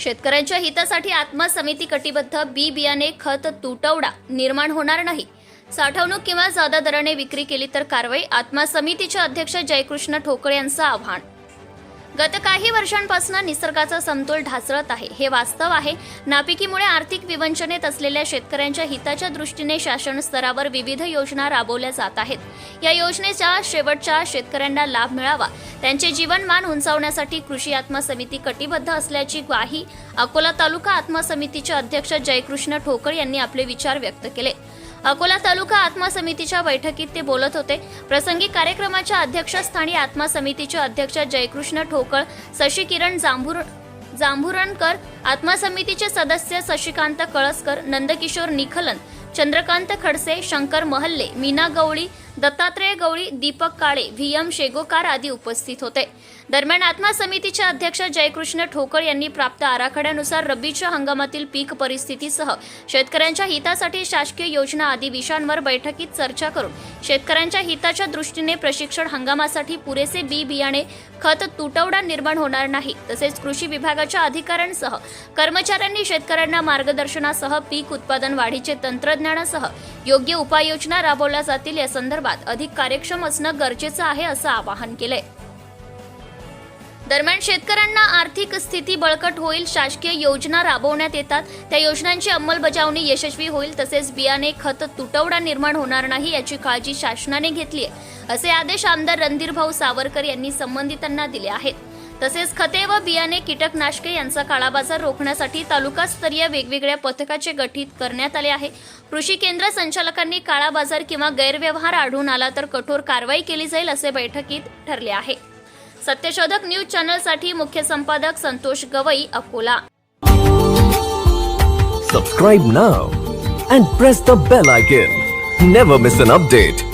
शेतकऱ्यांच्या हितासाठी आत्मा समिती कटिबद्ध. बी बियाणे खत तुटवडा निर्माण होणार नाही. साठवणूक किंवा जादा दराने विक्री केली तर कारवाई. आत्मा समितीचे अध्यक्ष जयकृष्ण ठोकळे यांचं आव्हान. गत काही वर्षांपासून निसर्गाचा समतोल ढासळत आहे, हे वास्तव आहे. नापिकीमुळे आर्थिक विवंचनेत असलेल्या शेतकऱ्यांच्या हिताच्या दृष्टीने शासन स्तरावर विविध योजना राबवल्या जात आहेत. या योजनेच्या शेवटच्या शेतकऱ्यांना लाभ मिळावा, त्यांचे जीवनमान उंचावण्यासाठी कृषी आत्मा समिती कटिबद्ध असल्याची ग्वाही अकोला तालुका आत्मा समितीचे अध्यक्ष जयकृष्ण ठोकळे यांनी आपले विचार व्यक्त केले. अकोला तालुका आत्मा समितीच्या बैठकीत ते बोलत होते. प्रसंगी कार्यक्रमाच्या अध्यक्षस्थानी आत्मा समितीचे अध्यक्ष जयकृष्ण ठोकळ, शशिकिरण जांभुरणकर, आत्मा समितीचे सदस्य शशिकांत कळसकर, नंदकिशोर निखलन, चंद्रकांत खडसे, शंकर महल्ले, मीना गवळी, दत्तात्रय गवळी, दीपक काळे, व्हीएम शेगोकार आदी उपस्थित होते. दरम्यान आत्मा समितीचे अध्यक्ष जयकृष्ण ठोकळ यांनी प्राप्त आराखड्यानुसार रब्बीच्या हंगामातील पीक परिस्थितीसह शेतकऱ्यांच्या हितासाठी शासकीय योजना आदी विषयांवर बैठकीत चर्चा करून शेतकऱ्यांच्या हिताच्या दृष्टीने प्रशिक्षण हंगामासाठी पुरेसे बी बियाणे खत तुटवडा निर्माण होणार नाही, तसेच कृषी विभागाच्या अधिकाऱ्यांसह कर्मचाऱ्यांनी शेतकऱ्यांना मार्गदर्शनासह पीक उत्पादन वाढीचे तंत्रज्ञानासह योग्य उपाययोजना राबवल्या जातील. या संदर्भात अधिक कार्यक्षम असणं गरजेचं आहे, असं आवाहन केलंय. दरम्यान शेतकऱ्यांना आर्थिक स्थिती बळकट होईल, शासकीय योजना राबवण्यात येतात, त्या योजनांची अंमलबजावणी यशस्वी होईल, तसेच बियाणे खत तुटवडा निर्माण होणार नाही याची काळजी शासनाने घेतली आहे, असे आदेश आमदार रणधीरभाऊ सावरकर यांनी संबंधितांना दिले आहेत. तसेच खते व बियाणे कीटकनाशके यांचा काळाबाजार रोखण्यासाठी तालुकास्तरीय वेगवेगळ्या पथकाचे गठीत करण्यात आले आहे. कृषी केंद्र संचालकांनी काळाबाजार किंवा गैरव्यवहार आढळून आला तर कठोर कारवाई केली जाईल, असे बैठकीत ठरले आहे. सत्यशोधक न्यूज चॅनलसाठी मुख्य संपादक Santosh Gavai, Akola. Subscribe now and press the bell icon. Never miss an update.